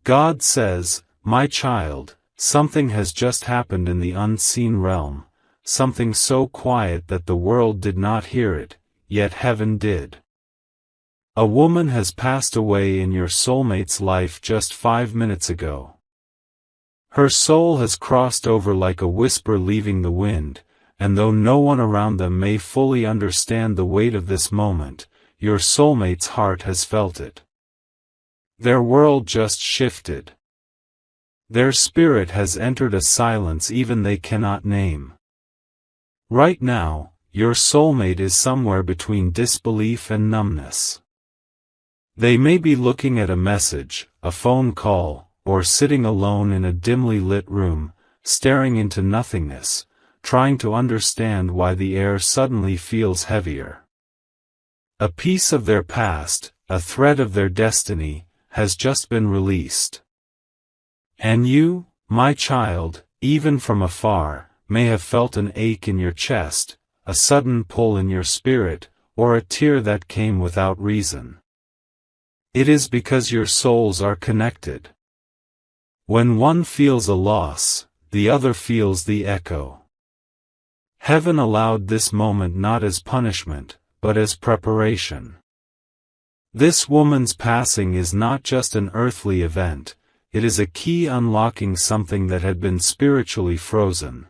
God says, "My child, something has just happened in the unseen realm, something so quiet that the world did not hear it, yet heaven did. A woman has passed away in your soulmate's life just 5 minutes ago. Her soul has crossed over like a whisper leaving the wind, and though no one around them may fully understand the weight of this moment, your soulmate's heart has felt it. Their world just shifted. Their spirit has entered a silence even they cannot name. Right now, your soulmate is somewhere between disbelief and numbness. They may be looking at a message, a phone call, or sitting alone in a dimly lit room, staring into nothingness, trying to understand why the air suddenly feels heavier. A piece of their past, a thread of their destiny, has just been released. And you, my child, even from afar, may have felt an ache in your chest, a sudden pull in your spirit, or a tear that came without reason. It is because your souls are connected. When one feels a loss, the other feels the echo. Heaven allowed this moment not as punishment, but as preparation. This woman's passing is not just an earthly event, it is a key unlocking something that had been spiritually frozen.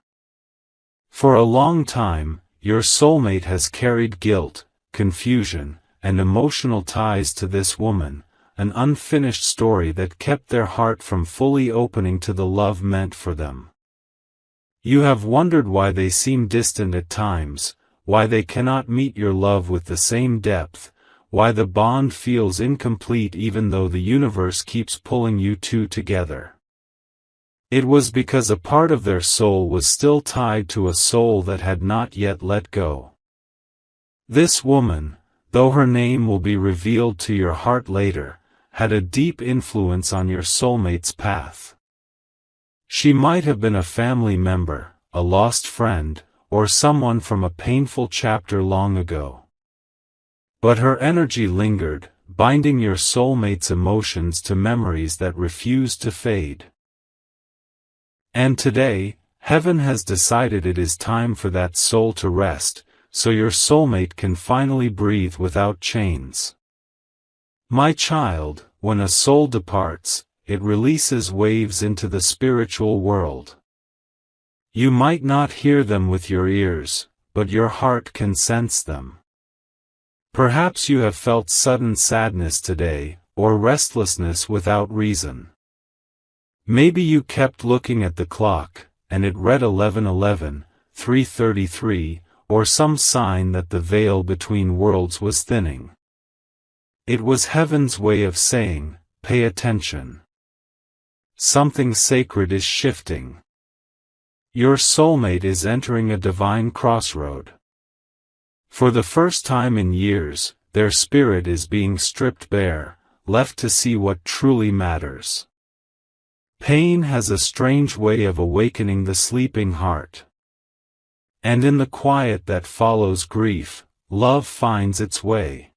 For a long time, your soulmate has carried guilt, confusion, and emotional ties to this woman, an unfinished story that kept their heart from fully opening to the love meant for them. You have wondered why they seem distant at times, why they cannot meet your love with the same depth, why the bond feels incomplete even though the universe keeps pulling you two together. It was because a part of their soul was still tied to a soul that had not yet let go. This woman, though her name will be revealed to your heart later, had a deep influence on your soulmate's path. She might have been a family member, a lost friend, or someone from a painful chapter long ago. But her energy lingered, binding your soulmate's emotions to memories that refused to fade. And today, heaven has decided it is time for that soul to rest, so your soulmate can finally breathe without chains. My child, when a soul departs, it releases waves into the spiritual world. You might not hear them with your ears, but your heart can sense them. Perhaps you have felt sudden sadness today, or restlessness without reason. Maybe you kept looking at the clock, and it read 11:11, 3:33, or some sign that the veil between worlds was thinning. It was heaven's way of saying, pay attention. Something sacred is shifting. Your soulmate is entering a divine crossroad. For the first time in years, their spirit is being stripped bare, left to see what truly matters. Pain has a strange way of awakening the sleeping heart. And in the quiet that follows grief, love finds its way.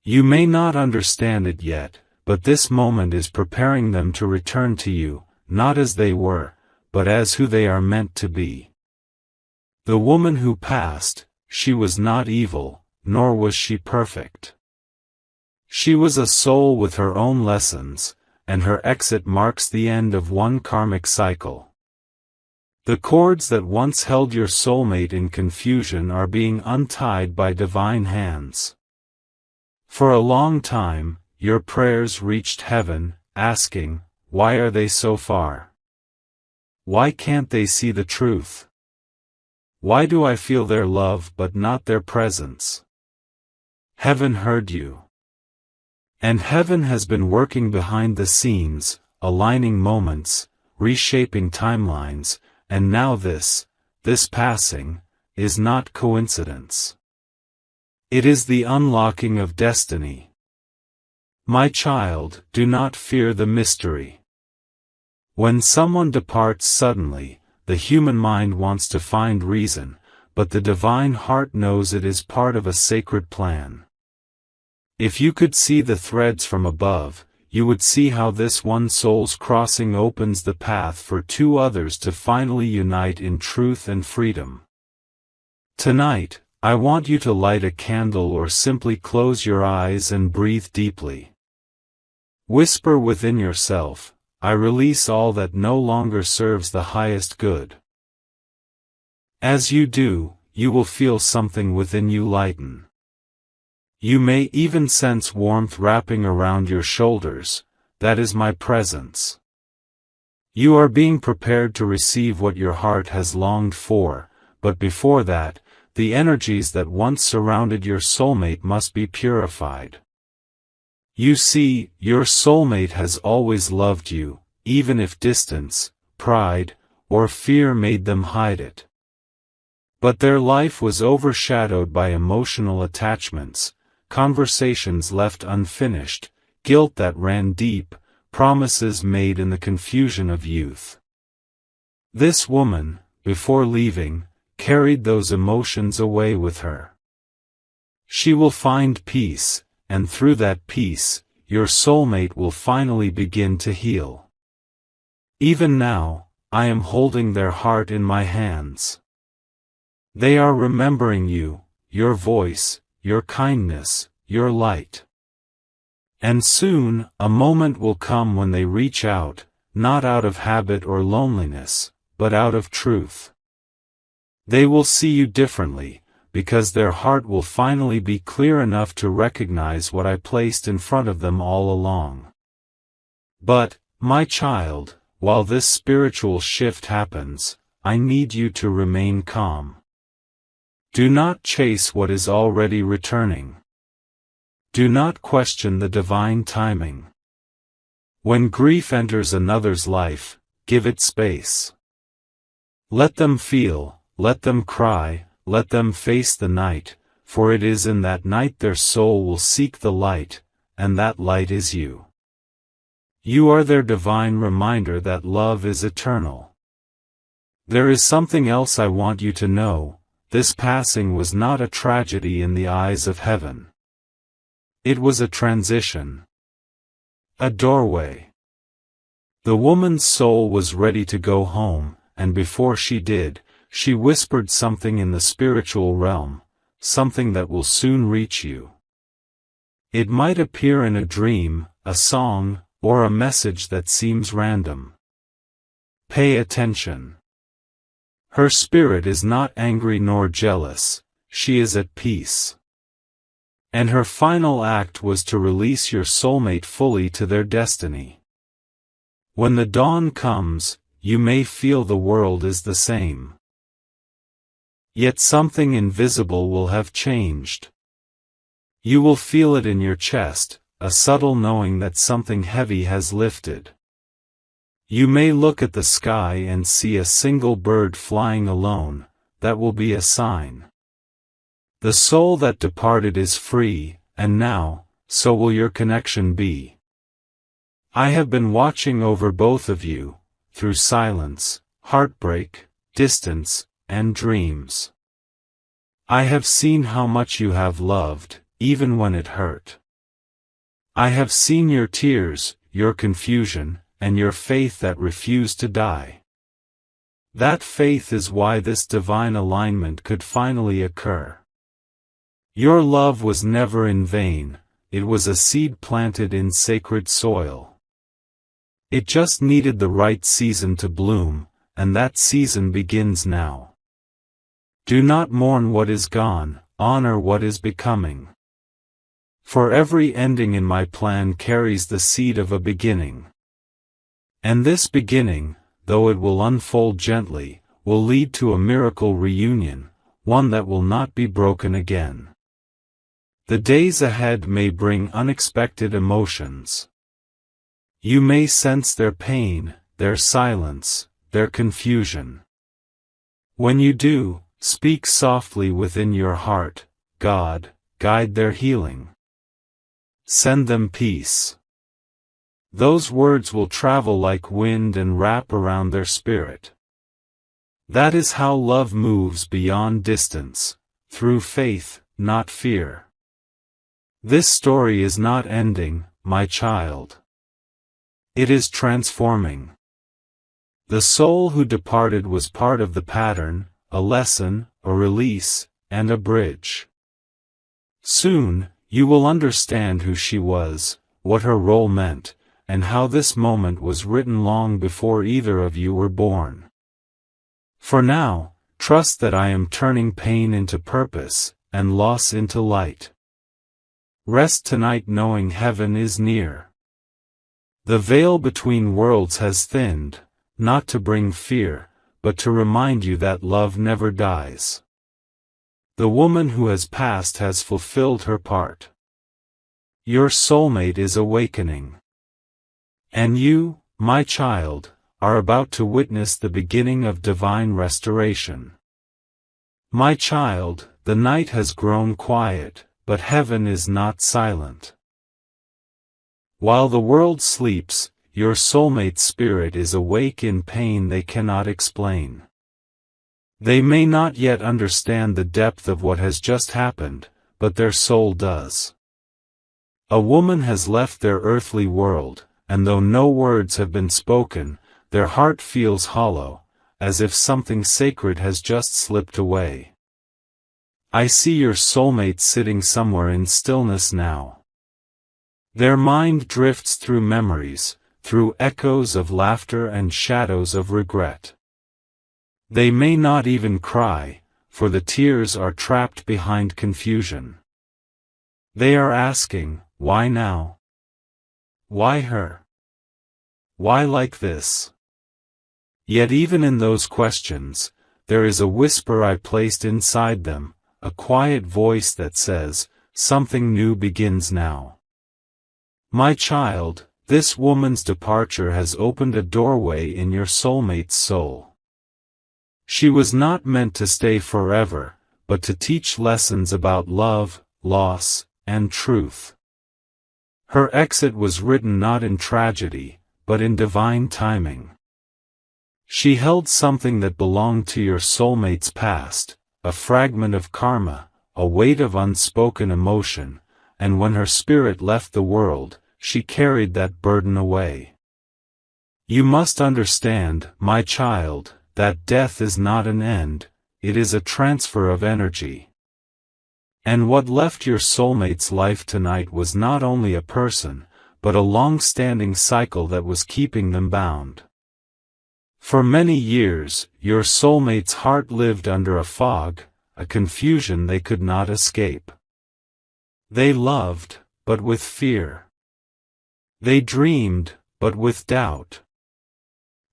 You may not understand it yet, but this moment is preparing them to return to you, not as they were, but as who they are meant to be. The woman who passed, she was not evil, nor was she perfect. She was a soul with her own lessons, and her exit marks the end of one karmic cycle. The cords that once held your soulmate in confusion are being untied by divine hands. For a long time, your prayers reached heaven, asking, why are they so far? Why can't they see the truth? Why do I feel their love but not their presence? Heaven heard you. And heaven has been working behind the scenes, aligning moments, reshaping timelines, and now this passing, is not coincidence. It is the unlocking of destiny. My child, do not fear the mystery. When someone departs suddenly, the human mind wants to find reason, but the divine heart knows it is part of a sacred plan. If you could see the threads from above, you would see how this one soul's crossing opens the path for two others to finally unite in truth and freedom. Tonight, I want you to light a candle or simply close your eyes and breathe deeply. Whisper within yourself, I release all that no longer serves the highest good. As you do, you will feel something within you lighten. You may even sense warmth wrapping around your shoulders. That is my presence. You are being prepared to receive what your heart has longed for, but before that, the energies that once surrounded your soulmate must be purified. You see, your soulmate has always loved you, even if distance, pride, or fear made them hide it. But their life was overshadowed by emotional attachments, conversations left unfinished, guilt that ran deep, promises made in the confusion of youth. This woman, before leaving, carried those emotions away with her. She will find peace, and through that peace, your soulmate will finally begin to heal. Even now, I am holding their heart in my hands. They are remembering you, your voice, your kindness, your light. And soon, a moment will come when they reach out, not out of habit or loneliness, but out of truth. They will see you differently, because their heart will finally be clear enough to recognize what I placed in front of them all along. But, my child, while this spiritual shift happens, I need you to remain calm. Do not chase what is already returning. Do not question the divine timing. When grief enters another's life, give it space. Let them feel, let them cry, let them face the night, for it is in that night their soul will seek the light, and that light is you. You are their divine reminder that love is eternal. There is something else I want you to know. This passing was not a tragedy in the eyes of heaven. It was a transition. A doorway. The woman's soul was ready to go home, and before she did, she whispered something in the spiritual realm, something that will soon reach you. It might appear in a dream, a song, or a message that seems random. Pay attention. Her spirit is not angry nor jealous, she is at peace. And her final act was to release your soulmate fully to their destiny. When the dawn comes, you may feel the world is the same. Yet something invisible will have changed. You will feel it in your chest, a subtle knowing that something heavy has lifted. You may look at the sky and see a single bird flying alone, that will be a sign. The soul that departed is free, and now, so will your connection be. I have been watching over both of you, through silence, heartbreak, distance, and dreams. I have seen how much you have loved, even when it hurt. I have seen your tears, your confusion, and your faith that refused to die. That faith is why this divine alignment could finally occur. Your love was never in vain, it was a seed planted in sacred soil. It just needed the right season to bloom, and that season begins now. Do not mourn what is gone, honor what is becoming. For every ending in my plan carries the seed of a beginning. And this beginning, though it will unfold gently, will lead to a miracle reunion, one that will not be broken again. The days ahead may bring unexpected emotions. You may sense their pain, their silence, their confusion. When you do, speak softly within your heart, God, guide their healing. Send them peace. Those words will travel like wind and wrap around their spirit. That is how love moves beyond distance, through faith, not fear. This story is not ending, my child. It is transforming. The soul who departed was part of the pattern, a lesson, a release, and a bridge. Soon, you will understand who she was, what her role meant, and how this moment was written long before either of you were born. For now, trust that I am turning pain into purpose, and loss into light. Rest tonight knowing heaven is near. The veil between worlds has thinned, not to bring fear, but to remind you that love never dies. The woman who has passed has fulfilled her part. Your soulmate is awakening. And you, my child, are about to witness the beginning of divine restoration. My child, the night has grown quiet, but heaven is not silent. While the world sleeps, your soulmate's spirit is awake in pain they cannot explain. They may not yet understand the depth of what has just happened, but their soul does. A woman has left their earthly world, and though no words have been spoken, their heart feels hollow, as if something sacred has just slipped away. I see your soulmate sitting somewhere in stillness now. Their mind drifts through memories, through echoes of laughter and shadows of regret. They may not even cry, for the tears are trapped behind confusion. They are asking, why now? Why her? Why like this? Yet even in those questions, there is a whisper I placed inside them, a quiet voice that says, something new begins now. My child, this woman's departure has opened a doorway in your soulmate's soul. She was not meant to stay forever, but to teach lessons about love, loss, and truth. Her exit was written not in tragedy, but in divine timing. She held something that belonged to your soulmate's past, a fragment of karma, a weight of unspoken emotion, and when her spirit left the world, she carried that burden away. You must understand, my child, that death is not an end, it is a transfer of energy. And what left your soulmate's life tonight was not only a person, but a long-standing cycle that was keeping them bound. For many years, your soulmate's heart lived under a fog, a confusion they could not escape. They loved, but with fear. They dreamed, but with doubt.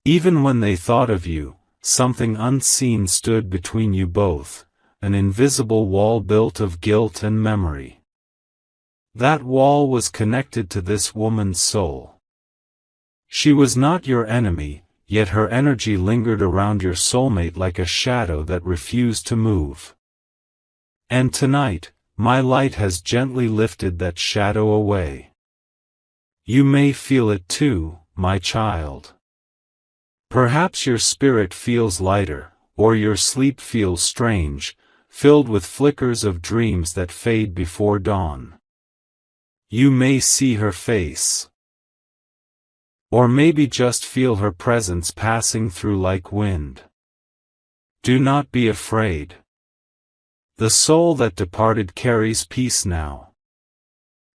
Even when they thought of you, something unseen stood between you both, an invisible wall built of guilt and memory. That wall was connected to this woman's soul. She was not your enemy, yet her energy lingered around your soulmate like a shadow that refused to move. And tonight, my light has gently lifted that shadow away. You may feel it too, my child. Perhaps your spirit feels lighter, or your sleep feels strange, filled with flickers of dreams that fade before dawn. You may see her face. Or maybe just feel her presence passing through like wind. Do not be afraid. The soul that departed carries peace now.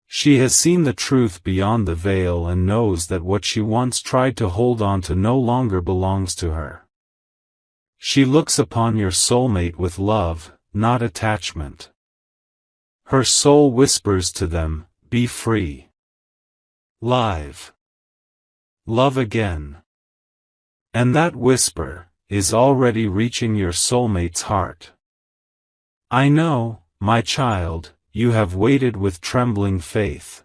She has seen the truth beyond the veil and knows that what she once tried to hold on to no longer belongs to her. She looks upon your soulmate with love, not attachment. Her soul whispers to them, be free. Live. Love again. And that whisper is already reaching your soulmate's heart. I know, my child, you have waited with trembling faith.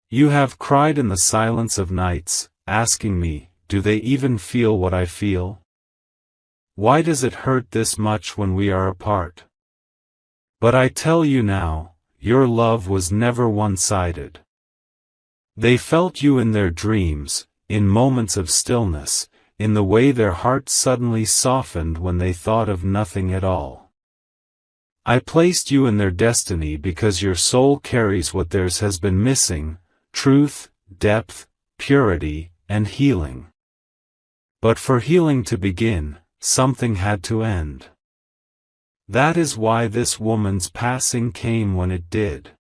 You have cried in the silence of nights, asking me, do they even feel what I feel? Why does it hurt this much when we are apart? But I tell you now, your love was never one-sided. They felt you in their dreams, in moments of stillness, in the way their hearts suddenly softened when they thought of nothing at all. I placed you in their destiny because your soul carries what theirs has been missing, truth, depth, purity, and healing. But for healing to begin, something had to end. That is why this woman's passing came when it did.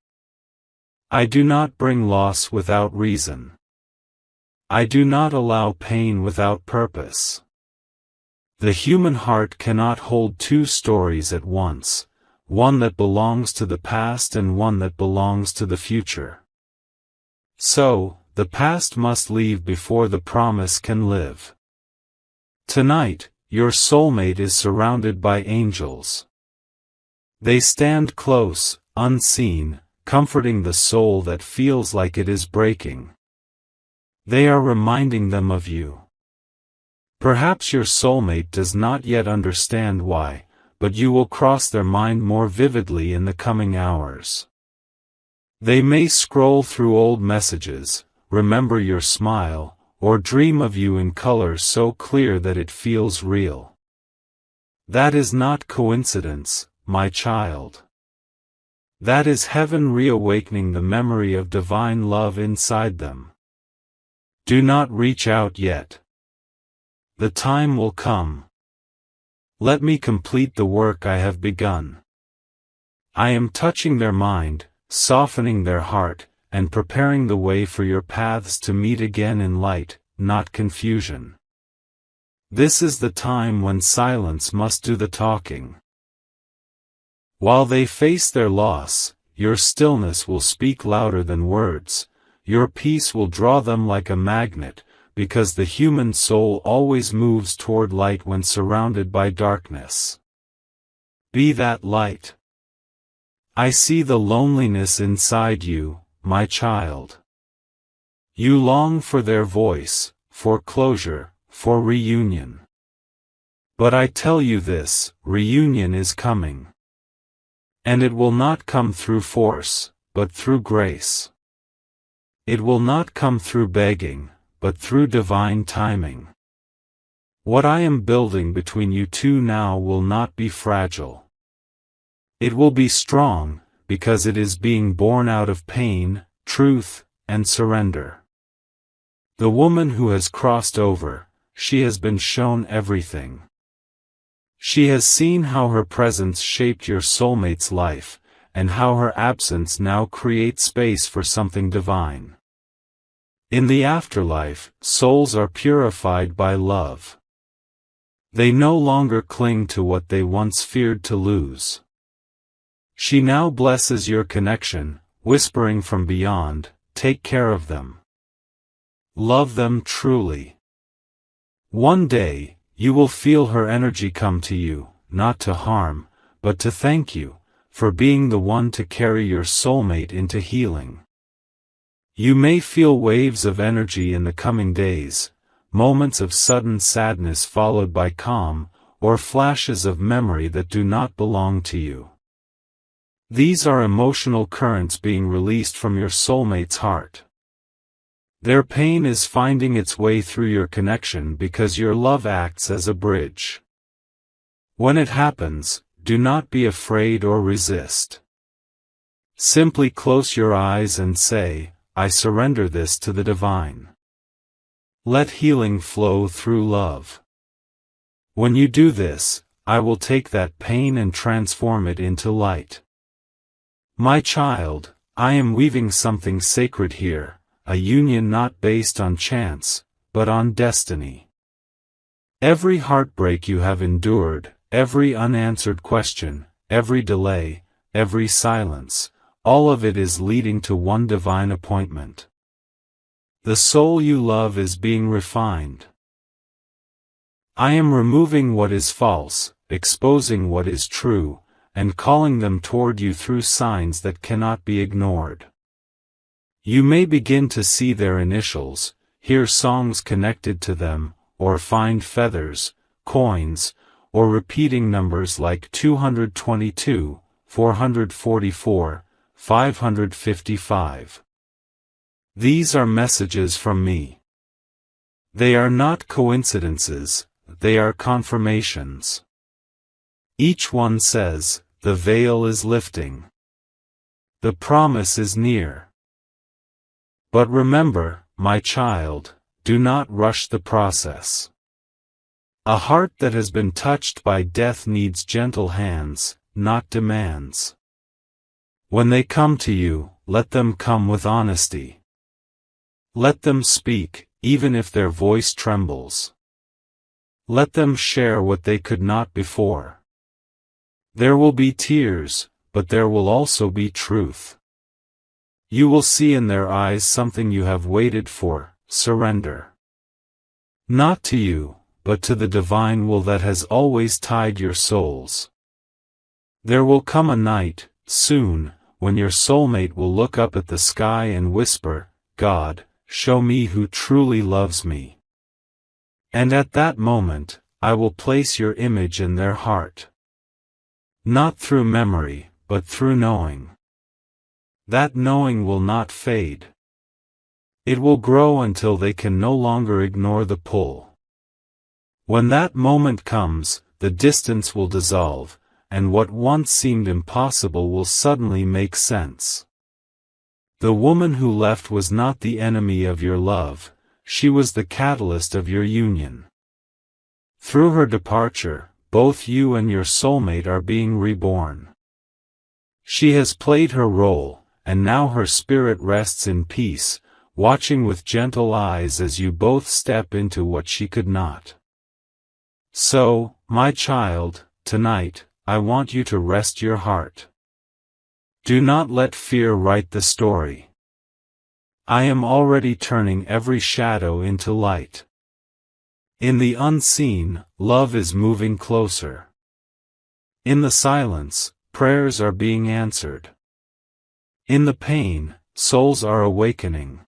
I do not bring loss without reason. I do not allow pain without purpose. The human heart cannot hold two stories at once, one that belongs to the past and one that belongs to the future. So, the past must leave before the promise can live. Tonight, your soulmate is surrounded by angels. They stand close, unseen, comforting the soul that feels like it is breaking. They are reminding them of you. Perhaps your soulmate does not yet understand why, but you will cross their mind more vividly in the coming hours. They may scroll through old messages, remember your smile, or dream of you in colors so clear that it feels real. That is not coincidence, my child. That is heaven reawakening the memory of divine love inside them. Do not reach out yet. The time will come. Let me complete the work I have begun. I am touching their mind, softening their heart, and preparing the way for your paths to meet again in light, not confusion. This is the time when silence must do the talking. While they face their loss, your stillness will speak louder than words, your peace will draw them like a magnet, because the human soul always moves toward light when surrounded by darkness. Be that light. I see the loneliness inside you, my child. You long for their voice, for closure, for reunion. But I tell you this, reunion is coming. And it will not come through force, but through grace. It will not come through begging, but through divine timing. What I am building between you two now will not be fragile. It will be strong, because it is being born out of pain, truth, and surrender. The woman who has crossed over, she has been shown everything. She has seen how her presence shaped your soulmate's life, and how her absence now creates space for something divine. In the afterlife, souls are purified by love. They no longer cling to what they once feared to lose. She now blesses your connection, whispering from beyond, take care of them. Love them truly. One day, you will feel her energy come to you, not to harm, but to thank you, for being the one to carry your soulmate into healing. You may feel waves of energy in the coming days, moments of sudden sadness followed by calm, or flashes of memory that do not belong to you. These are emotional currents being released from your soulmate's heart. Their pain is finding its way through your connection because your love acts as a bridge. When it happens, do not be afraid or resist. Simply close your eyes and say, I surrender this to the divine. Let healing flow through love. When you do this, I will take that pain and transform it into light. My child, I am weaving something sacred here, a union not based on chance, but on destiny. Every heartbreak you have endured, every unanswered question, every delay, every silence, all of it is leading to one divine appointment. The soul you love is being refined. I am removing what is false, exposing what is true, and calling them toward you through signs that cannot be ignored. You may begin to see their initials, hear songs connected to them, or find feathers, coins, or repeating numbers like 222, 444, 555. These are messages from me. They are not coincidences, they are confirmations. Each one says, the veil is lifting. The promise is near. But remember, my child, do not rush the process. A heart that has been touched by death needs gentle hands, not demands. When they come to you, let them come with honesty. Let them speak, even if their voice trembles. Let them share what they could not before. There will be tears, but there will also be truth. You will see in their eyes something you have waited for: surrender. Not to you, but to the divine will that has always tied your souls. There will come a night, soon, when your soulmate will look up at the sky and whisper, "God, show me who truly loves me." And at that moment, I will place your image in their heart. Not through memory, but through knowing. That knowing will not fade. It will grow until they can no longer ignore the pull. When that moment comes, the distance will dissolve, and what once seemed impossible will suddenly make sense. The woman who left was not the enemy of your love, she was the catalyst of your union. Through her departure, both you and your soulmate are being reborn. She has played her role, and now her spirit rests in peace, watching with gentle eyes as you both step into what she could not. So, my child, tonight, I want you to rest your heart. Do not let fear write the story. I am already turning every shadow into light. In the unseen, love is moving closer. In the silence, prayers are being answered. In the pain, souls are awakening.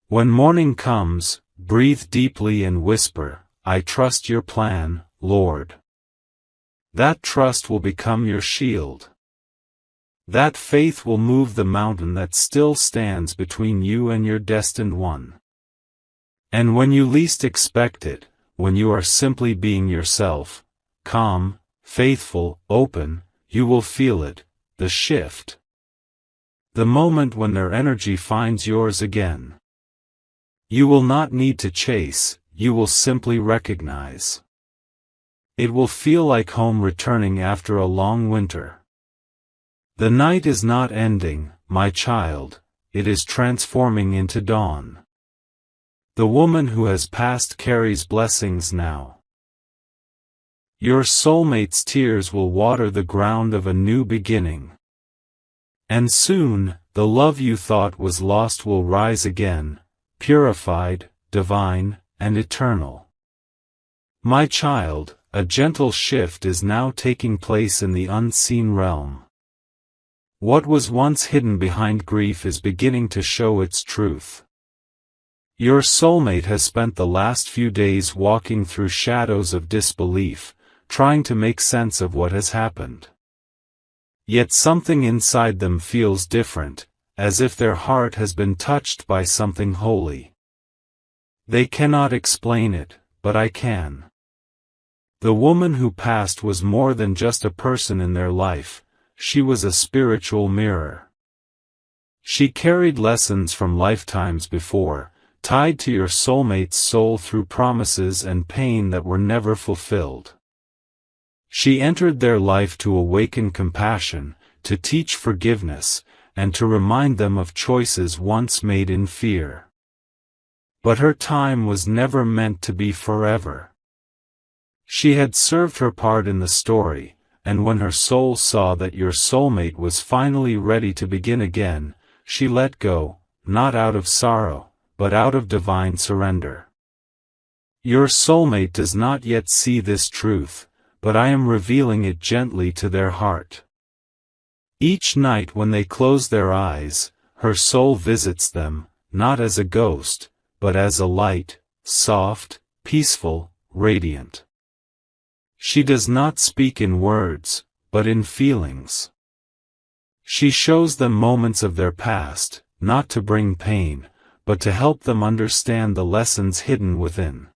When morning comes, breathe deeply and whisper, "I trust your plan, Lord." That trust will become your shield. That faith will move the mountain that still stands between you and your destined one. And when you least expect it, when you are simply being yourself, calm, faithful, open, you will feel it, the shift. The moment when their energy finds yours again. You will not need to chase, you will simply recognize. It will feel like home returning after a long winter. The night is not ending, my child, it is transforming into dawn. The woman who has passed carries blessings now. Your soulmate's tears will water the ground of a new beginning. And soon, the love you thought was lost will rise again, purified, divine, and eternal. My child, a gentle shift is now taking place in the unseen realm. What was once hidden behind grief is beginning to show its truth. Your soulmate has spent the last few days walking through shadows of disbelief, trying to make sense of what has happened. Yet something inside them feels different, as if their heart has been touched by something holy. They cannot explain it, but I can. The woman who passed was more than just a person in their life, she was a spiritual mirror. She carried lessons from lifetimes before, tied to your soulmate's soul through promises and pain that were never fulfilled. She entered their life to awaken compassion, to teach forgiveness, and to remind them of choices once made in fear. But her time was never meant to be forever. She had served her part in the story, and when her soul saw that your soulmate was finally ready to begin again, she let go, not out of sorrow, but out of divine surrender. Your soulmate does not yet see this truth, but I am revealing it gently to their heart. Each night when they close their eyes, her soul visits them, not as a ghost, but as a light, soft, peaceful, radiant. She does not speak in words, but in feelings. She shows them moments of their past, not to bring pain, but to help them understand the lessons hidden within.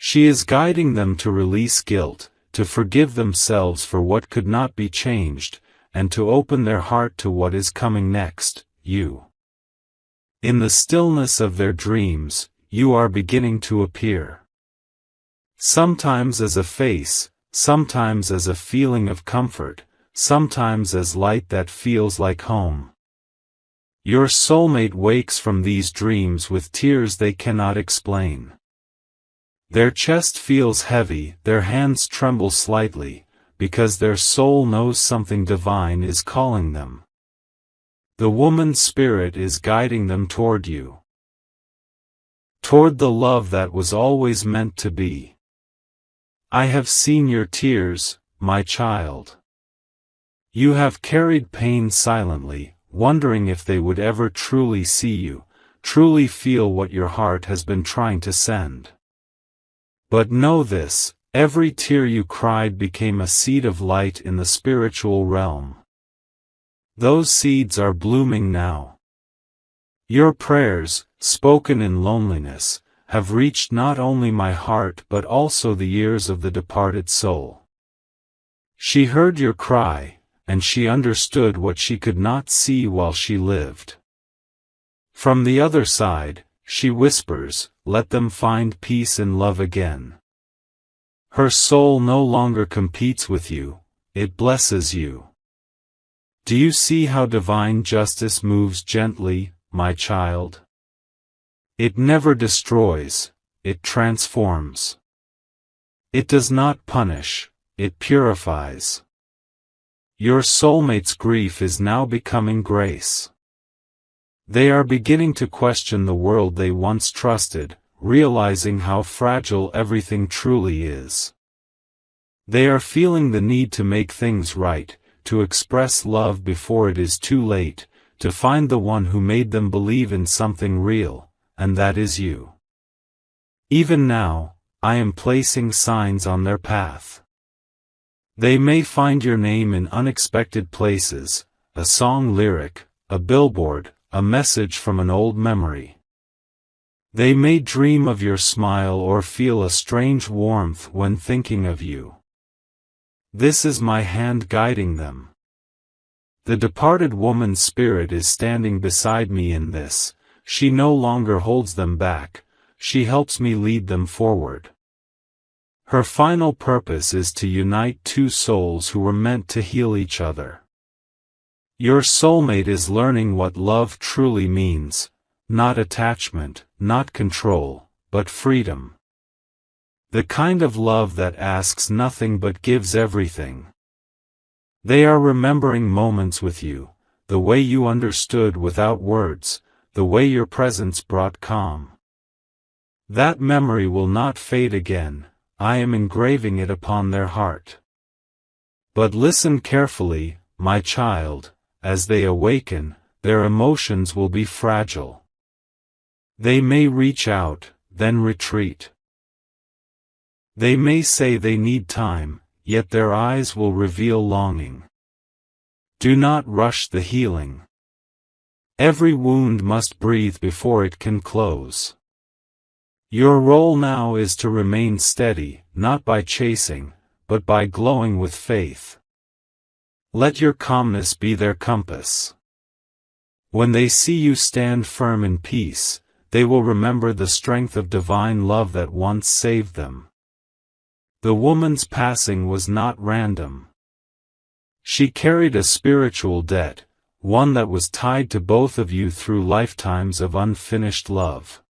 She is guiding them to release guilt, to forgive themselves for what could not be changed, and to open their heart to what is coming next, you. In the stillness of their dreams, you are beginning to appear. Sometimes as a face, sometimes as a feeling of comfort, sometimes as light that feels like home. Your soulmate wakes from these dreams with tears they cannot explain. Their chest feels heavy, their hands tremble slightly, because their soul knows something divine is calling them. The woman's spirit is guiding them toward you. Toward the love that was always meant to be. I have seen your tears, my child. You have carried pain silently, wondering if they would ever truly see you, truly feel what your heart has been trying to send. But know this, every tear you cried became a seed of light in the spiritual realm. Those seeds are blooming now. Your prayers, spoken in loneliness, have reached not only my heart but also the ears of the departed soul. She heard your cry, and she understood what she could not see while she lived. From the other side, she whispers, let them find peace and love again. Her soul no longer competes with you, it blesses you. Do you see how divine justice moves gently, my child? It never destroys, it transforms. It does not punish, it purifies. Your soulmate's grief is now becoming grace. They are beginning to question the world they once trusted, realizing how fragile everything truly is. They are feeling the need to make things right, to express love before it is too late, to find the one who made them believe in something real, and that is you. Even now, I am placing signs on their path. They may find your name in unexpected places, a song lyric, a billboard, a message from an old memory. They may dream of your smile or feel a strange warmth when thinking of you. This is my hand guiding them. The departed woman's spirit is standing beside me in this, she no longer holds them back, she helps me lead them forward. Her final purpose is to unite two souls who were meant to heal each other. Your soulmate is learning what love truly means, not attachment, not control, but freedom. The kind of love that asks nothing but gives everything. They are remembering moments with you, the way you understood without words, the way your presence brought calm. That memory will not fade again, I am engraving it upon their heart. But listen carefully, my child. As they awaken, their emotions will be fragile. They may reach out, then retreat. They may say they need time, yet their eyes will reveal longing. Do not rush the healing. Every wound must breathe before it can close. Your role now is to remain steady, not by chasing, but by glowing with faith. Let your calmness be their compass. When they see you stand firm in peace, they will remember the strength of divine love that once saved them. The woman's passing was not random. She carried a spiritual debt, one that was tied to both of you through lifetimes of unfinished love.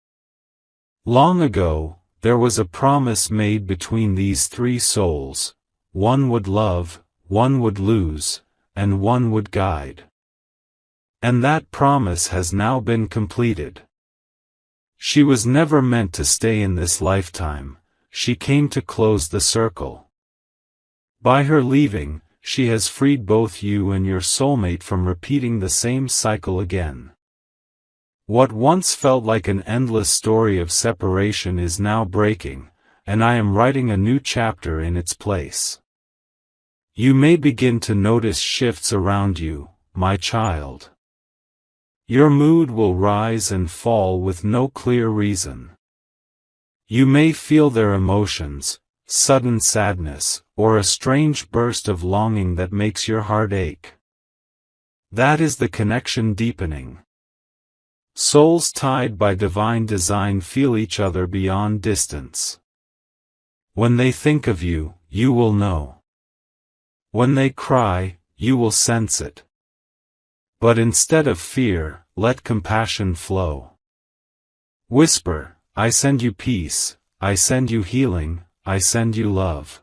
Long ago, there was a promise made between these three souls: one would love, one would lose, and one would guide. And that promise has now been completed. She was never meant to stay in this lifetime, she came to close the circle. By her leaving, she has freed both you and your soulmate from repeating the same cycle again. What once felt like an endless story of separation is now breaking, and I am writing a new chapter in its place. You may begin to notice shifts around you, my child. Your mood will rise and fall with no clear reason. You may feel their emotions, sudden sadness, or a strange burst of longing that makes your heart ache. That is the connection deepening. Souls tied by divine design feel each other beyond distance. When they think of you, you will know. When they cry, you will sense it. But instead of fear, let compassion flow. Whisper, I send you peace, I send you healing, I send you love.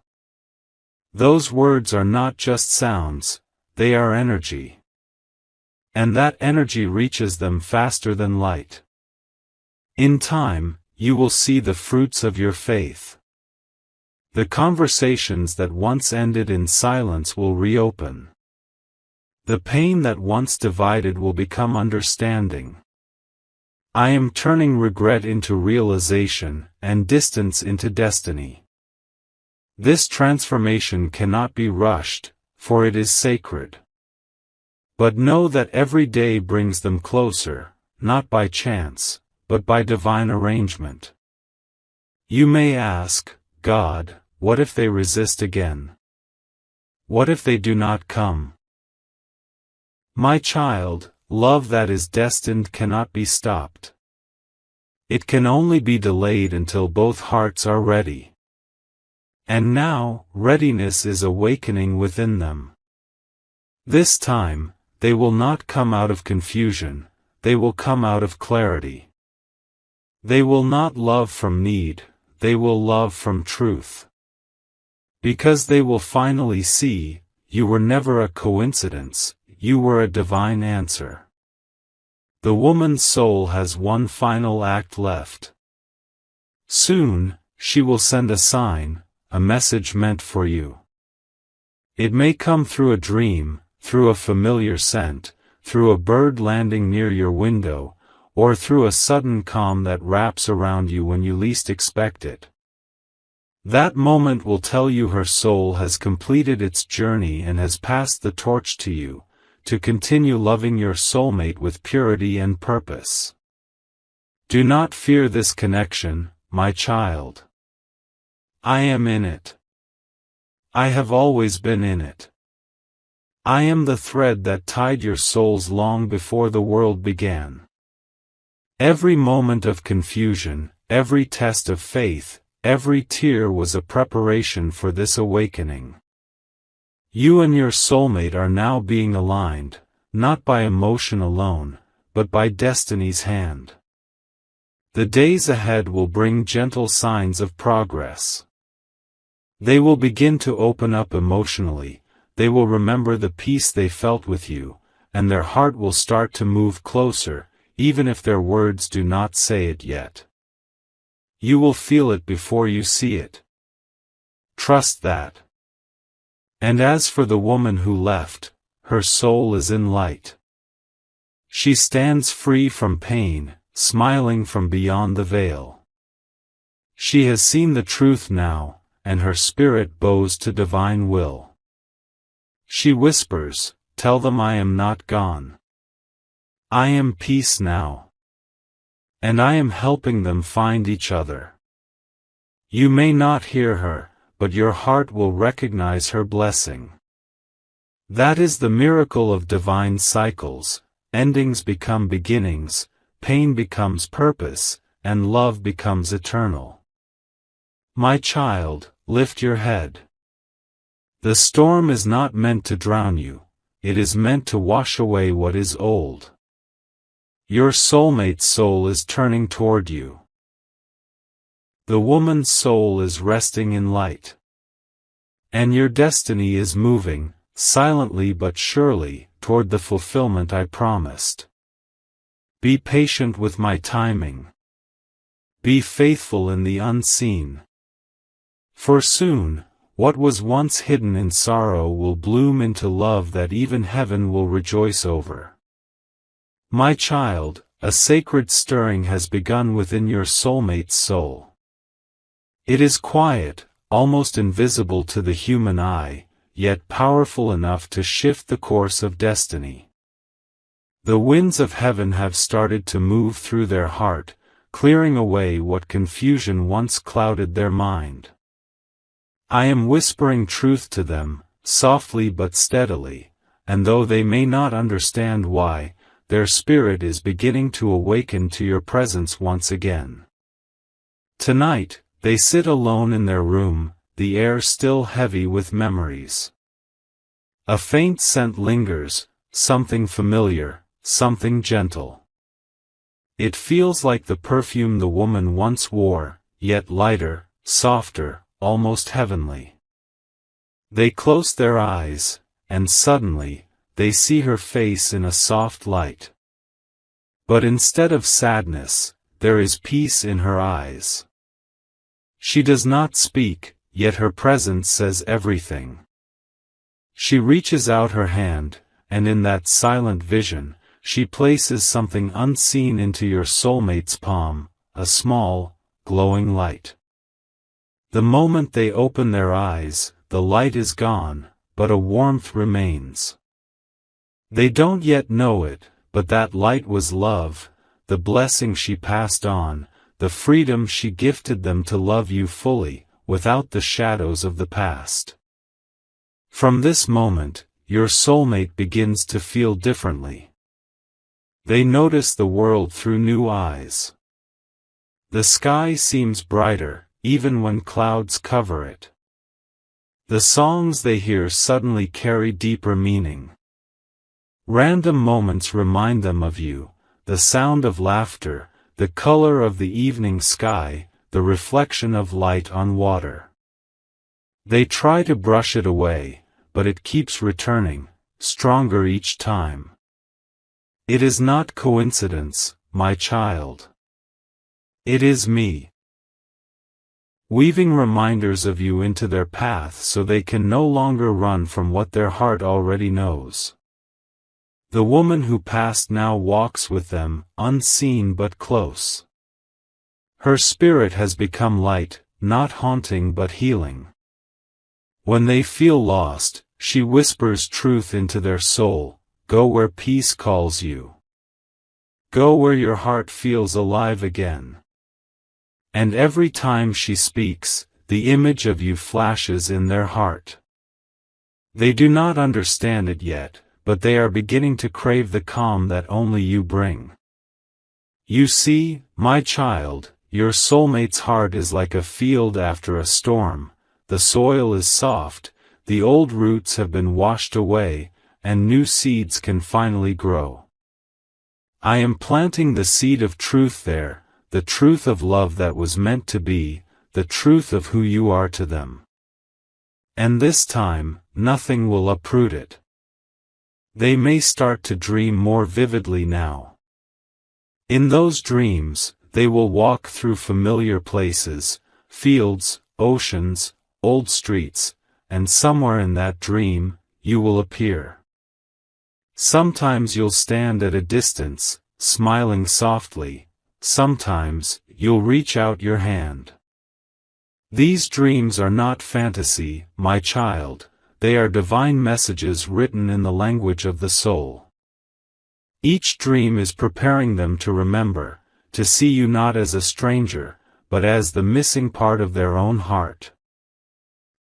Those words are not just sounds, they are energy. And that energy reaches them faster than light. In time, you will see the fruits of your faith. The conversations that once ended in silence will reopen. The pain that once divided will become understanding. I am turning regret into realization, and distance into destiny. This transformation cannot be rushed, for it is sacred. But know that every day brings them closer, not by chance, but by divine arrangement. You may ask, God, what if they resist again? What if they do not come? My child, love that is destined cannot be stopped. It can only be delayed until both hearts are ready. And now, readiness is awakening within them. This time, they will not come out of confusion, they will come out of clarity. They will not love from need, they will love from truth. Because they will finally see, you were never a coincidence, you were a divine answer. The woman's soul has one final act left. Soon, she will send a sign, a message meant for you. It may come through a dream, through a familiar scent, through a bird landing near your window, or through a sudden calm that wraps around you when you least expect it. That moment will tell you her soul has completed its journey and has passed the torch to you, to continue loving your soulmate with purity and purpose. Do not fear this connection, my child. I am in it. I have always been in it. I am the thread that tied your souls long before the world began. Every moment of confusion, every test of faith, every tear was a preparation for this awakening. You and your soulmate are now being aligned, not by emotion alone, but by destiny's hand. The days ahead will bring gentle signs of progress. They will begin to open up emotionally, they will remember the peace they felt with you, and their heart will start to move closer, even if their words do not say it yet. You will feel it before you see it. Trust that. And as for the woman who left, her soul is in light. She stands free from pain, smiling from beyond the veil. She has seen the truth now, and her spirit bows to divine will. She whispers, tell them I am not gone. I am peace now. And I am helping them find each other. You may not hear her, but your heart will recognize her blessing. That is the miracle of divine cycles, endings become beginnings, pain becomes purpose, and love becomes eternal. My child, lift your head. The storm is not meant to drown you, it is meant to wash away what is old. Your soulmate's soul is turning toward you. The woman's soul is resting in light. And your destiny is moving, silently but surely, toward the fulfillment I promised. Be patient with my timing. Be faithful in the unseen. For soon, what was once hidden in sorrow will bloom into love that even heaven will rejoice over. My child, a sacred stirring has begun within your soulmate's soul. It is quiet, almost invisible to the human eye, yet powerful enough to shift the course of destiny. The winds of heaven have started to move through their heart, clearing away what confusion once clouded their mind. I am whispering truth to them, softly but steadily, and though they may not understand why, their spirit is beginning to awaken to your presence once again. Tonight, they sit alone in their room, the air still heavy with memories. A faint scent lingers, something familiar, something gentle. It feels like the perfume the woman once wore, yet lighter, softer, almost heavenly. They close their eyes, and suddenly, they see her face in a soft light. But instead of sadness, there is peace in her eyes. She does not speak, yet her presence says everything. She reaches out her hand, and in that silent vision, she places something unseen into your soulmate's palm, a small, glowing light. The moment they open their eyes, the light is gone, but a warmth remains. They don't yet know it, but that light was love, the blessing she passed on, the freedom she gifted them to love you fully, without the shadows of the past. From this moment, your soulmate begins to feel differently. They notice the world through new eyes. The sky seems brighter, even when clouds cover it. The songs they hear suddenly carry deeper meaning. Random moments remind them of you, the sound of laughter, the color of the evening sky, the reflection of light on water. They try to brush it away, but it keeps returning, stronger each time. It is not coincidence, my child. It is me. Weaving reminders of you into their path so they can no longer run from what their heart already knows. The woman who passed now walks with them, unseen but close. Her spirit has become light, not haunting but healing. When they feel lost, she whispers truth into their soul, go where peace calls you. Go where your heart feels alive again. And every time she speaks, the image of you flashes in their heart. They do not understand it yet, but they are beginning to crave the calm that only you bring. You see, my child, your soulmate's heart is like a field after a storm. The soil is soft, the old roots have been washed away, and new seeds can finally grow. I am planting the seed of truth there, the truth of love that was meant to be, the truth of who you are to them. And this time, nothing will uproot it. They may start to dream more vividly now. In those dreams, they will walk through familiar places, fields, oceans, old streets, and somewhere in that dream, you will appear. Sometimes you'll stand at a distance, smiling softly, sometimes, you'll reach out your hand. These dreams are not fantasy, my child, they are divine messages written in the language of the soul. Each dream is preparing them to remember, to see you not as a stranger, but as the missing part of their own heart.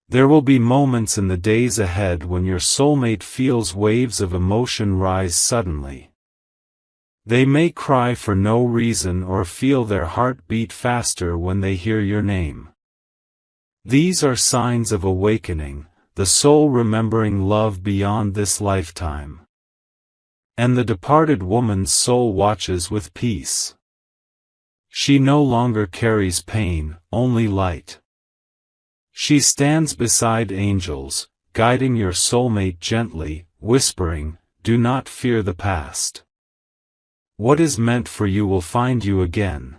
There will be moments in the days ahead when your soulmate feels waves of emotion rise suddenly. They may cry for no reason or feel their heart beat faster when they hear your name. These are signs of awakening, the soul remembering love beyond this lifetime. And the departed woman's soul watches with peace. She no longer carries pain, only light. She stands beside angels, guiding your soulmate gently, whispering, do not fear the past. What is meant for you will find you again.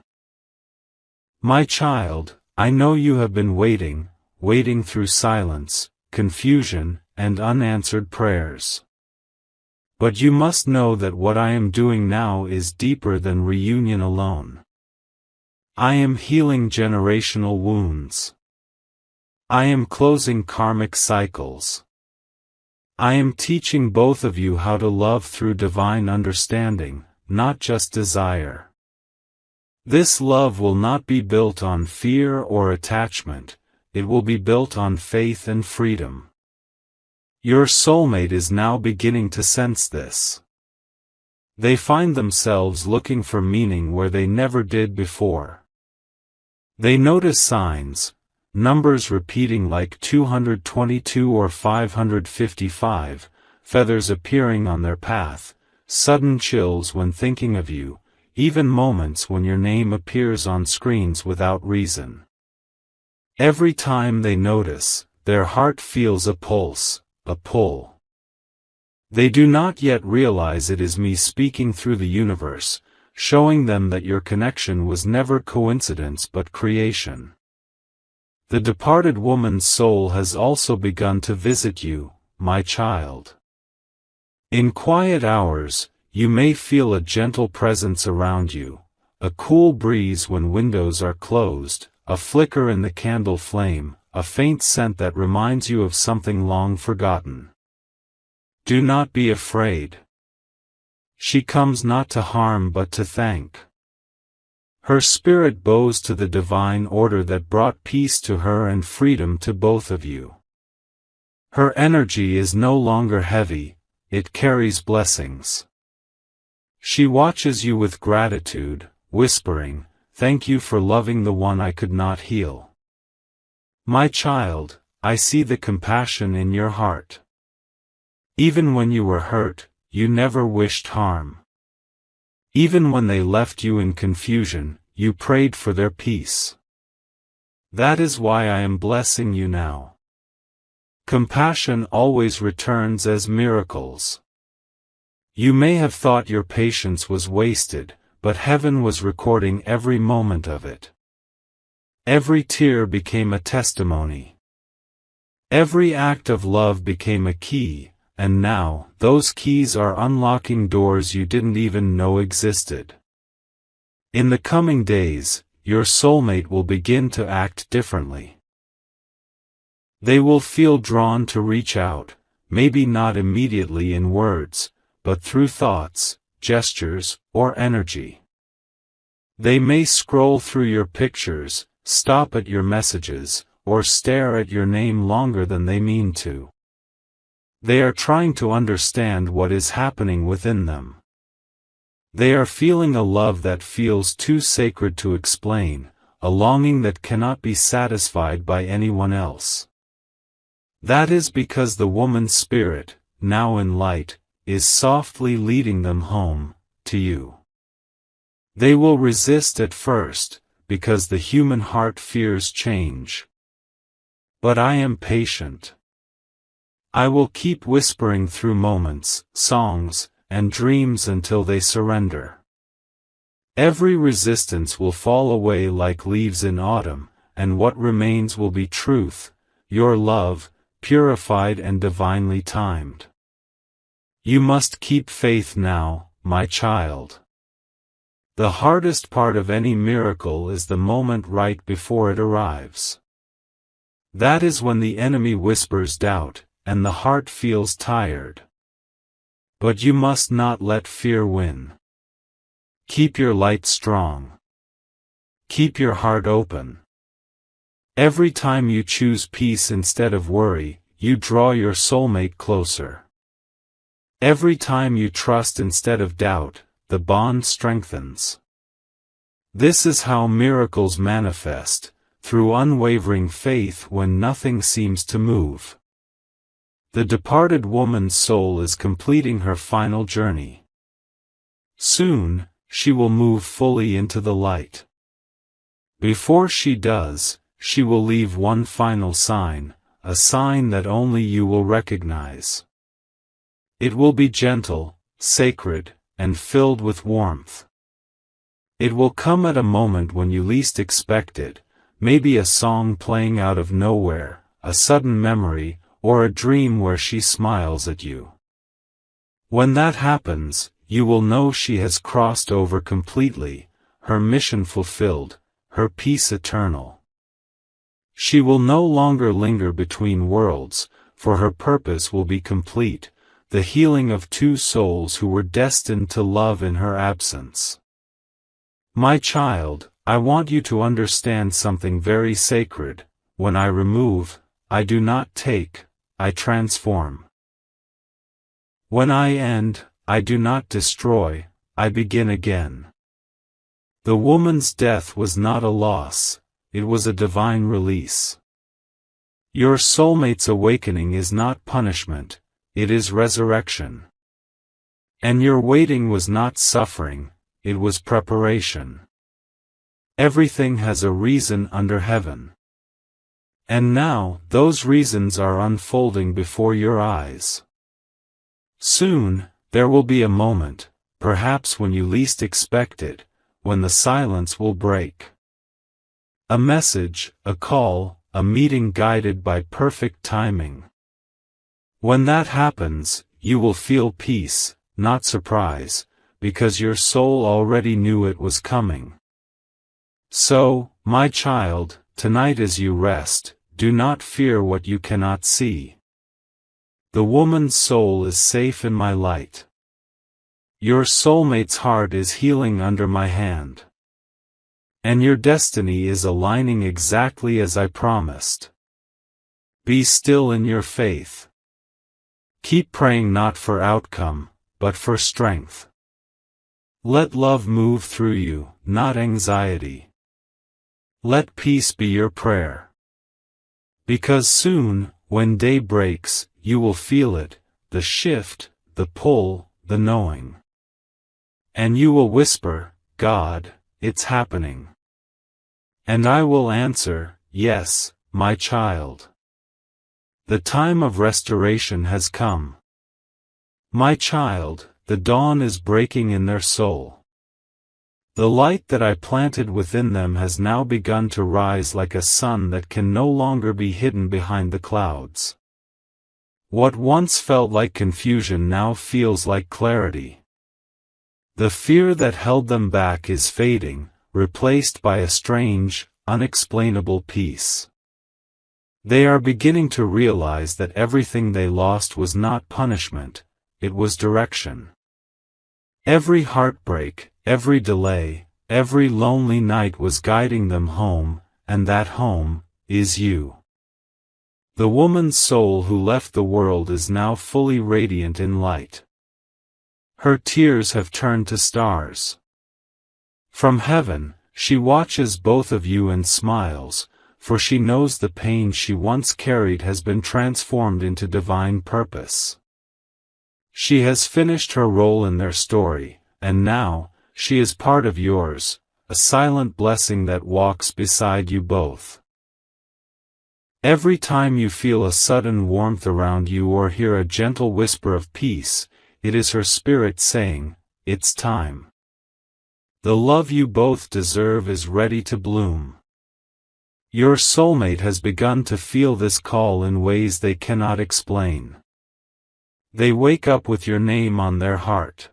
My child, I know you have been waiting through silence, confusion, and unanswered prayers. But you must know that what I am doing now is deeper than reunion alone. I am healing generational wounds. I am closing karmic cycles. I am teaching both of you how to love through divine understanding, not just desire. This love will not be built on fear or attachment, it will be built on faith and freedom. Your soulmate is now beginning to sense this. They find themselves looking for meaning where they never did before. They notice signs, numbers repeating like 222 or 555, feathers appearing on their path, sudden chills when thinking of you, even moments when your name appears on screens without reason. Every time they notice, their heart feels a pulse, a pull. They do not yet realize it is me speaking through the universe, showing them that your connection was never coincidence but creation. The departed woman's soul has also begun to visit you, my child. In quiet hours, you may feel a gentle presence around you, a cool breeze when windows are closed, a flicker in the candle flame, a faint scent that reminds you of something long forgotten. Do not be afraid. She comes not to harm but to thank. Her spirit bows to the divine order that brought peace to her and freedom to both of you. Her energy is no longer heavy, it carries blessings. She watches you with gratitude, whispering, "Thank you for loving the one I could not heal." My child, I see the compassion in your heart. Even when you were hurt, you never wished harm. Even when they left you in confusion, you prayed for their peace. That is why I am blessing you now. Compassion always returns as miracles. You may have thought your patience was wasted, but heaven was recording every moment of it. Every tear became a testimony. Every act of love became a key, and now, those keys are unlocking doors you didn't even know existed. In the coming days, your soulmate will begin to act differently. They will feel drawn to reach out, maybe not immediately in words, but through thoughts, gestures, or energy. They may scroll through your pictures, stop at your messages, or stare at your name longer than they mean to. They are trying to understand what is happening within them. They are feeling a love that feels too sacred to explain, a longing that cannot be satisfied by anyone else. That is because the woman's spirit, now in light, is softly leading them home, to you. They will resist at first, because the human heart fears change. But I am patient. I will keep whispering through moments, songs, and dreams until they surrender. Every resistance will fall away like leaves in autumn, and what remains will be truth, your love, purified and divinely timed. You must keep faith now, my child. The hardest part of any miracle is the moment right before it arrives. That is when the enemy whispers doubt, and the heart feels tired. But you must not let fear win. Keep your light strong. Keep your heart open. Every time you choose peace instead of worry, you draw your soulmate closer. Every time you trust instead of doubt, the bond strengthens. This is how miracles manifest, through unwavering faith when nothing seems to move. The departed woman's soul is completing her final journey. Soon, she will move fully into the light. Before she does, she will leave one final sign, a sign that only you will recognize. It will be gentle, sacred, and filled with warmth. It will come at a moment when you least expect it, maybe a song playing out of nowhere, a sudden memory, or a dream where she smiles at you. When that happens, you will know she has crossed over completely, her mission fulfilled, her peace eternal. She will no longer linger between worlds, for her purpose will be complete, the healing of two souls who were destined to love in her absence. My child, I want you to understand something very sacred. When I remove, I do not take, I transform. When I end, I do not destroy, I begin again. The woman's death was not a loss, it was a divine release. Your soulmate's awakening is not punishment, it is resurrection. And your waiting was not suffering, it was preparation. Everything has a reason under heaven. And now, those reasons are unfolding before your eyes. Soon, there will be a moment, perhaps when you least expect it, when the silence will break. A message, a call, a meeting guided by perfect timing. When that happens, you will feel peace, not surprise, because your soul already knew it was coming. So, my child, tonight as you rest, do not fear what you cannot see. The woman's soul is safe in my light. Your soulmate's heart is healing under my hand. And your destiny is aligning exactly as I promised. Be still in your faith. Keep praying not for outcome, but for strength. Let love move through you, not anxiety. Let peace be your prayer. Because soon, when day breaks, you will feel it, the shift, the pull, the knowing. And you will whisper, God, it's happening. And I will answer, yes, my child. The time of restoration has come. My child, the dawn is breaking in their soul. The light that I planted within them has now begun to rise like a sun that can no longer be hidden behind the clouds. What once felt like confusion now feels like clarity. The fear that held them back is fading, replaced by a strange, unexplainable peace. They are beginning to realize that everything they lost was not punishment, it was direction. Every heartbreak, every delay, every lonely night was guiding them home, and that home is you. The woman's soul who left the world is now fully radiant in light. Her tears have turned to stars. From heaven, she watches both of you and smiles, for she knows the pain she once carried has been transformed into divine purpose. She has finished her role in their story, and now, she is part of yours, a silent blessing that walks beside you both. Every time you feel a sudden warmth around you or hear a gentle whisper of peace, it is her spirit saying, it's time. The love you both deserve is ready to bloom. Your soulmate has begun to feel this call in ways they cannot explain. They wake up with your name on their heart.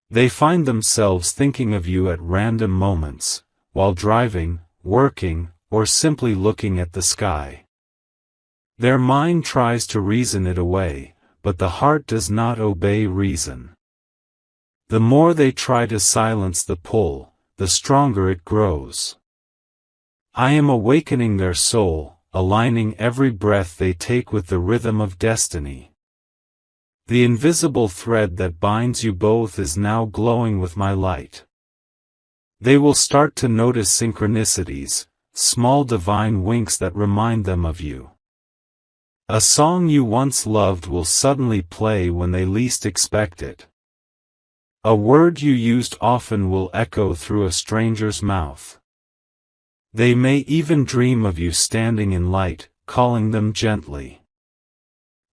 They find themselves thinking of you at random moments, while driving, working, or simply looking at the sky. Their mind tries to reason it away, but the heart does not obey reason. The more they try to silence the pull, the stronger it grows. I am awakening their soul, aligning every breath they take with the rhythm of destiny. The invisible thread that binds you both is now glowing with my light. They will start to notice synchronicities, small divine winks that remind them of you. A song you once loved will suddenly play when they least expect it. A word you used often will echo through a stranger's mouth. They may even dream of you standing in light, calling them gently.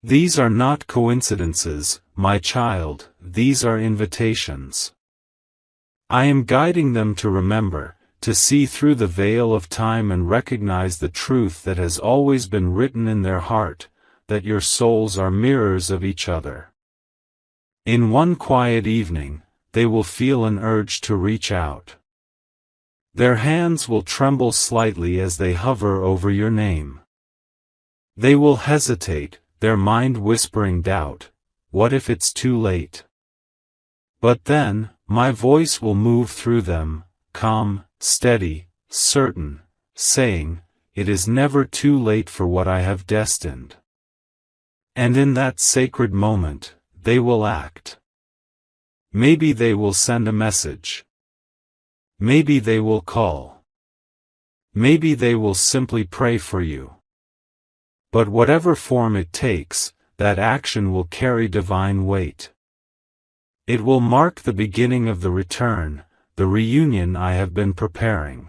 These are not coincidences, my child, these are invitations. I am guiding them to remember, to see through the veil of time and recognize the truth that has always been written in their heart, that your souls are mirrors of each other. In one quiet evening, they will feel an urge to reach out. Their hands will tremble slightly as they hover over your name. They will hesitate, their mind whispering doubt, what if it's too late? But then, my voice will move through them, calm, steady, certain, saying, it is never too late for what I have destined. And in that sacred moment, they will act. Maybe they will send a message. Maybe they will call. Maybe they will simply pray for you. But whatever form it takes, that action will carry divine weight. It will mark the beginning of the return, the reunion I have been preparing.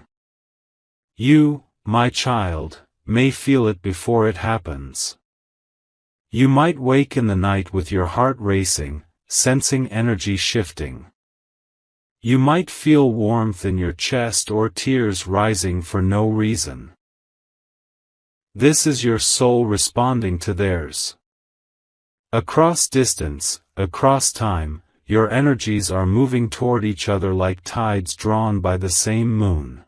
You, my child, may feel it before it happens. You might wake in the night with your heart racing, sensing energy shifting. You might feel warmth in your chest or tears rising for no reason. This is your soul responding to theirs. Across distance, across time, your energies are moving toward each other like tides drawn by the same moon.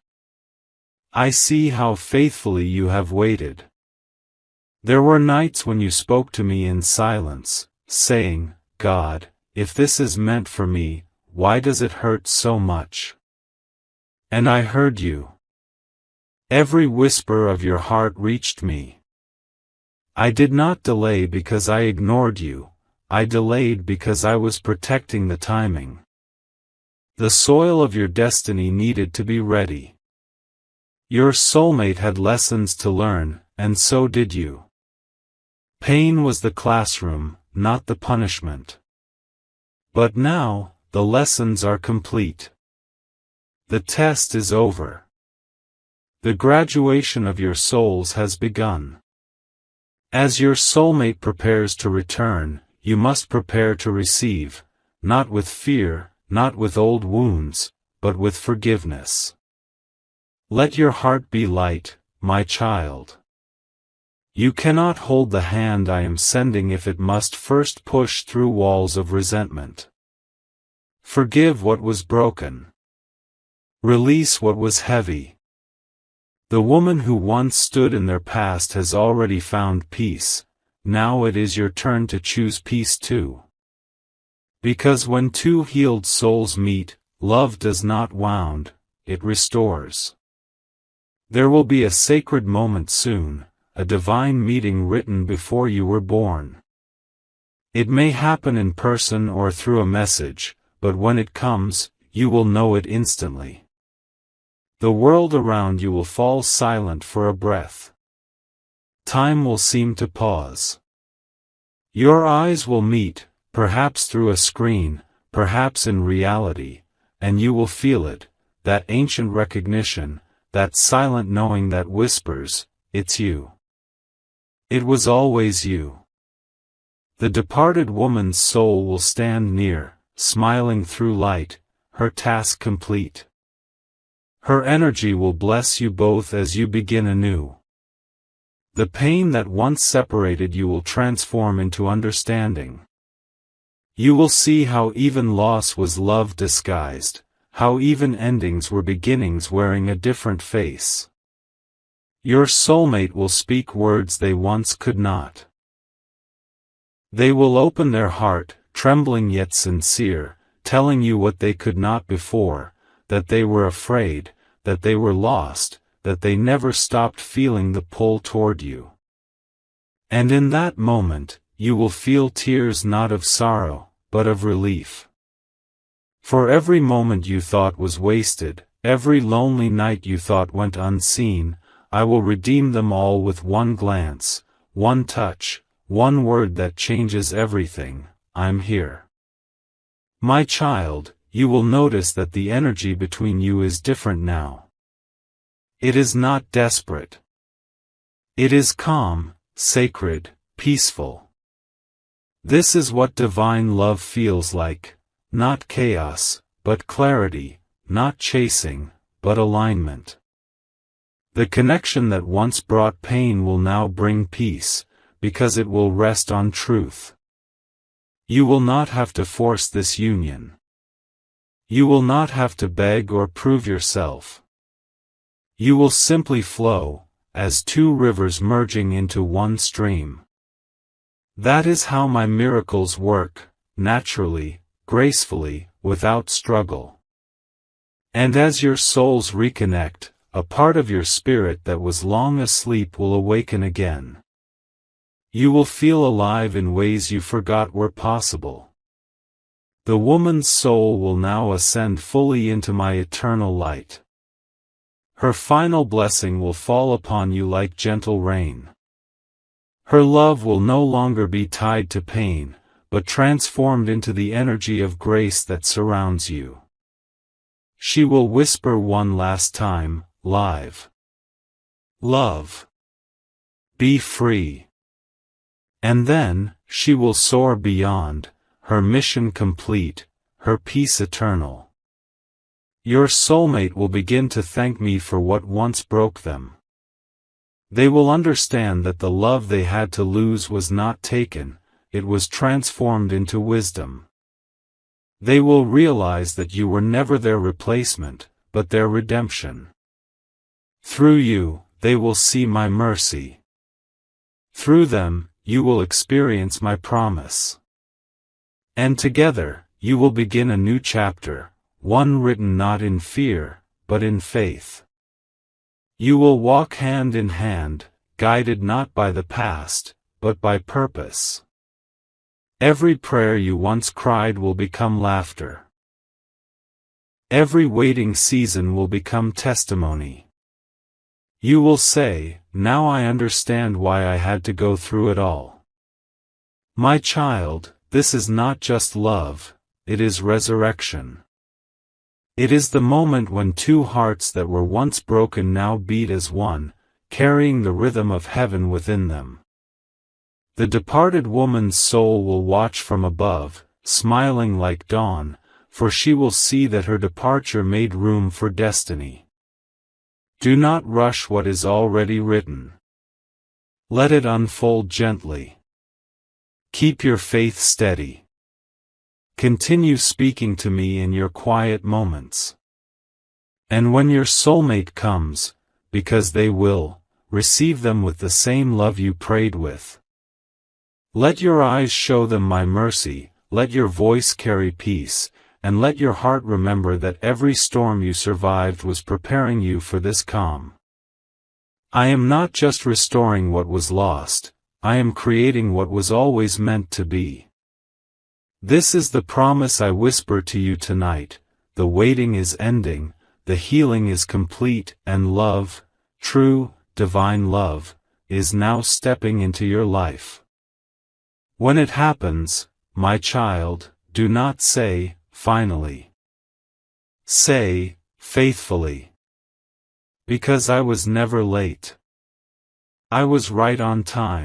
I see how faithfully you have waited. There were nights when you spoke to me in silence, saying, God, if this is meant for me, why does it hurt so much? And I heard you. Every whisper of your heart reached me. I did not delay because I ignored you, I delayed because I was protecting the timing. The soil of your destiny needed to be ready. Your soulmate had lessons to learn, and so did you. Pain was the classroom, not the punishment. But now, the lessons are complete. The test is over. The graduation of your souls has begun. As your soulmate prepares to return, you must prepare to receive, not with fear, not with old wounds, but with forgiveness. Let your heart be light, my child. You cannot hold the hand I am sending if it must first push through walls of resentment. Forgive what was broken. Release what was heavy. The woman who once stood in their past has already found peace, now it is your turn to choose peace too. Because when two healed souls meet, love does not wound, it restores. There will be a sacred moment soon, a divine meeting written before you were born. It may happen in person or through a message, but when it comes, you will know it instantly. The world around you will fall silent for a breath. Time will seem to pause. Your eyes will meet, perhaps through a screen, perhaps in reality, and you will feel it, that ancient recognition, that silent knowing that whispers, it's you. It was always you. The departed woman's soul will stand near, smiling through light, her task complete. Her energy will bless you both as you begin anew. The pain that once separated you will transform into understanding. You will see how even loss was love disguised, how even endings were beginnings wearing a different face. Your soulmate will speak words they once could not. They will open their heart, trembling yet sincere, telling you what they could not before, that they were afraid, that they were lost, that they never stopped feeling the pull toward you. And in that moment, you will feel tears not of sorrow, but of relief. For every moment you thought was wasted, every lonely night you thought went unseen, I will redeem them all with one glance, one touch, one word that changes everything, I'm here. My child, you will notice that the energy between you is different now. It is not desperate. It is calm, sacred, peaceful. This is what divine love feels like, not chaos, but clarity, not chasing, but alignment. The connection that once brought pain will now bring peace, because it will rest on truth. You will not have to force this union. You will not have to beg or prove yourself. You will simply flow, as two rivers merging into one stream. That is how my miracles work, naturally, gracefully, without struggle. And as your souls reconnect, a part of your spirit that was long asleep will awaken again. You will feel alive in ways you forgot were possible. The woman's soul will now ascend fully into my eternal light. Her final blessing will fall upon you like gentle rain. Her love will no longer be tied to pain, but transformed into the energy of grace that surrounds you. She will whisper one last time, live. Love. Be free. And then, she will soar beyond, her mission complete, her peace eternal. Your soulmate will begin to thank me for what once broke them. They will understand that the love they had to lose was not taken, it was transformed into wisdom. They will realize that you were never their replacement, but their redemption. Through you, they will see my mercy. Through them, you will experience my promise. And together, you will begin a new chapter, one written not in fear, but in faith. You will walk hand in hand, guided not by the past, but by purpose. Every prayer you once cried will become laughter. Every waiting season will become testimony. You will say, now I understand why I had to go through it all. My child, this is not just love, it is resurrection. It is the moment when two hearts that were once broken now beat as one, carrying the rhythm of heaven within them. The departed woman's soul will watch from above, smiling like dawn, for she will see that her departure made room for destiny. Do not rush what is already written. Let it unfold gently. Keep your faith steady. Continue speaking to me in your quiet moments. And when your soulmate comes, because they will, receive them with the same love you prayed with. Let your eyes show them my mercy, let your voice carry peace, and let your heart remember that every storm you survived was preparing you for this calm. I am not just restoring what was lost, I am creating what was always meant to be. This is the promise I whisper to you tonight, the waiting is ending, the healing is complete, and love, true, divine love, is now stepping into your life. When it happens, my child, do not say, finally. Say, faithfully. Because I was never late. I was right on time.